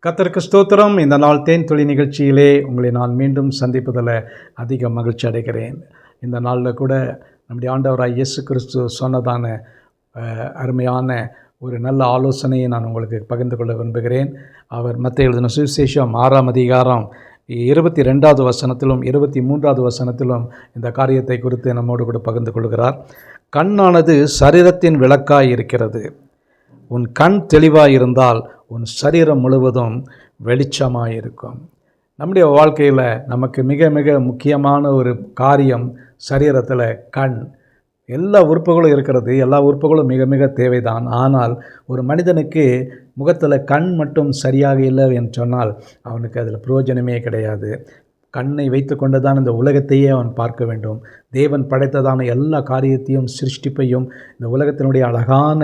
கர்த்தருக்கு ஸ்தோத்திரம். இந்த நாள் தேன் துளி நிகழ்ச்சியிலே உங்களை நான் மீண்டும் சந்திப்பதில் அதிக மகிழ்ச்சி அடைகிறேன். இந்த நாளில் கூட நம்முடைய ஆண்டவராய் இயேசு கிறிஸ்து சொன்னதான அருமையான ஒரு நல்ல ஆலோசனையை நான் உங்களுக்கு பகிர்ந்து கொள்ள விரும்புகிறேன். அவர் மத்தேயு எழுதின சுவிசேஷம் 6ஆம் அதிகாரம் 22வது வசனத்திலும் 23வது வசனத்திலும் இந்த காரியத்தை குறித்து நம்மோடு கூட பகிர்ந்து கொள்கிறார். கண்ணானது சரீரத்தின் விளக்காய் இருக்கிறது. உன் கண் தெளிவாக இருந்தால் உன் சரீரம் முழுவதும் வெளிச்சமாக இருக்கும். நம்முடைய வாழ்க்கையில் நமக்கு மிக மிக முக்கியமான ஒரு காரியம் சரீரத்தில் கண். எல்லா உறுப்புகளும் இருக்கிறது, எல்லா உறுப்புகளும் மிக மிக தேவைதான். ஆனால் ஒரு மனிதனுக்கு முகத்தில் கண் மட்டும் சரியாக இல்லை என்று சொன்னால் அவனுக்கு அதில் பிரயோஜனமே கிடையாது. கண்ணை வைத்து கொண்டு தான் இந்த உலகத்தையே அவன் பார்க்க வேண்டும். தேவன் படைத்ததான எல்லா காரியத்தையும் சிருஷ்டிப்பையும் இந்த உலகத்தினுடைய அழகான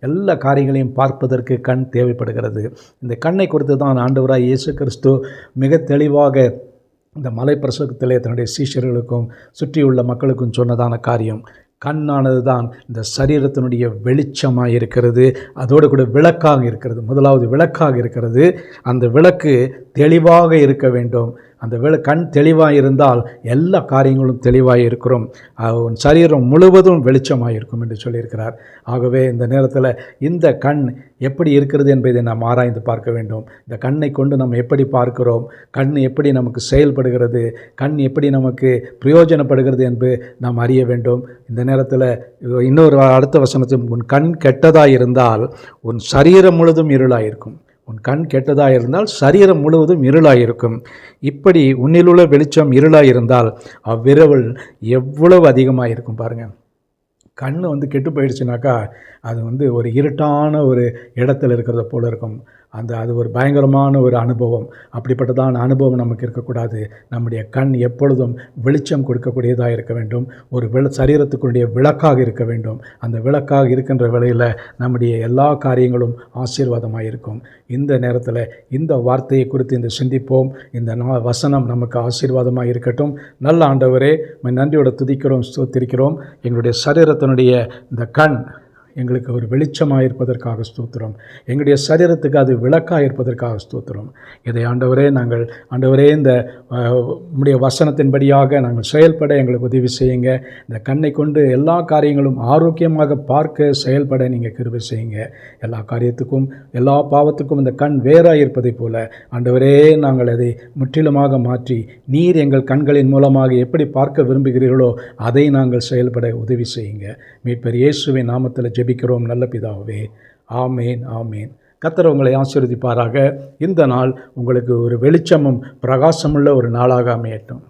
எல்லா காரியங்களையும் பார்ப்பதற்கு கண் தேவைப்படுகிறது. இந்த கண்ணை குறித்து தான் ஆண்டவராய் இயேசு கிறிஸ்து மிக தெளிவாக இந்த மலை பிரசங்கத்திலே தன்னுடைய சீஷர்களுக்கும் சுற்றியுள்ள மக்களுக்கும் சொன்னதான காரியம். கண்ணானது தான் இந்த சரீரத்தினுடைய வெளிச்சமாக இருக்கிறது, அதோடு கூட விளக்காக இருக்கிறது. முதலாவது விளக்காக இருக்கிறது. அந்த விளக்கு தெளிவாக இருக்க வேண்டும். அந்த கண் தெளிவாக இருந்தால் எல்லா காரியங்களும் தெளிவாக இருக்கிறோம். சரீரம் முழுவதும் வெளிச்சமாக இருக்கும் என்று சொல்லியிருக்கிறார். ஆகவே இந்த நேரத்தில் இந்த கண் எப்படி இருக்கிறது என்பதை நாம் ஆராய்ந்து பார்க்க வேண்டும். இந்த கண்ணை கொண்டு நம்ம எப்படி பார்க்கிறோம், கண் எப்படி நமக்கு செயல்படுகிறது, கண் எப்படி நமக்கு பிரயோஜனப்படுகிறது என்று நாம் அறிய வேண்டும். இந்த நேரத்தில் இன்னொரு அடுத்த வசனத்தில், உன் கண் கெட்டதாக இருந்தால் உன் சரீரம் முழுவதும் இருளாக இருக்கும். உன் கண் கெட்டதாக இருந்தால் சரீரம் முழுவதும் இருளாக இருக்கும். இப்படி உன்னிலுள்ள வெளிச்சம் இருளாக இருந்தால் அவ்விரவல் எவ்வளவு அதிகமாக இருக்கும் பாருங்கள். கண் கெட்டு போயிடுச்சுனாக்கா அது ஒரு இருட்டான ஒரு இடத்துல இருக்கிறத போல இருக்கும். அது ஒரு பயங்கரமான ஒரு அனுபவம். அப்படிப்பட்டதான அனுபவம் நமக்கு இருக்கக்கூடாது. நம்முடைய கண் எப்பொழுதும் வெளிச்சம் கொடுக்கக்கூடியதாக இருக்க வேண்டும். ஒரு சரீரத்துக்குடைய விளக்காக இருக்க வேண்டும். அந்த விளக்காக இருக்கின்ற வேளையில் நம்முடைய எல்லா காரியங்களும் ஆசீர்வாதமாக இருக்கும். இந்த நேரத்தில் இந்த வார்த்தையை குறித்து இந்த சிந்திப்போம். இந்த வசனம் நமக்கு ஆசீர்வாதமாக இருக்கட்டும். நல்ல ஆண்டவரே, நன்றியோட துதிக்கிறோம், ஸ்தோத்திரிக்கிறோம். எங்களுடைய சரீரத்தினுடைய இந்த கண் எங்களுக்கு ஒரு வெளிச்சமாக இருப்பதற்காக ஸ்தோத்திரம். எங்களுடைய சரீரத்துக்கு அது விளக்காக இருப்பதற்காக ஸ்தோத்திரம். இதை ஆண்டவரே இந்த உம்முடைய வசனத்தின்படியாக நாங்கள் செயல்பட எங்களுக்கு உதவி செய்யுங்க. இந்த கண்ணை கொண்டு எல்லா காரியங்களும் ஆரோக்கியமாக பார்க்க செயல்பட நீங்கள் கிருபை செய்யுங்க. எல்லா காரியத்துக்கும் எல்லா பாவத்துக்கும் இந்த கண் வேறாக இருப்பதைப் போல ஆண்டவரே நாங்கள் அதை முற்றிலுமாக மாற்றி நீர் எங்கள் கண்களின் மூலமாக எப்படி பார்க்க விரும்புகிறீர்களோ அதை நாங்கள் செயல்பட உதவி செய்யுங்க. மீட்பர் இயேசுவின் நாமத்தில் ஜெபிக்கிறோம் நல்ல பிதாவே. ஆமேன், ஆமேன். கர்த்தர் உங்களை ஆசீர்வதிப்பாராக. இந்த நாள் உங்களுக்கு ஒரு வெளிச்சமும் பிரகாசமுள்ள ஒரு நாளாக அமையட்டும்.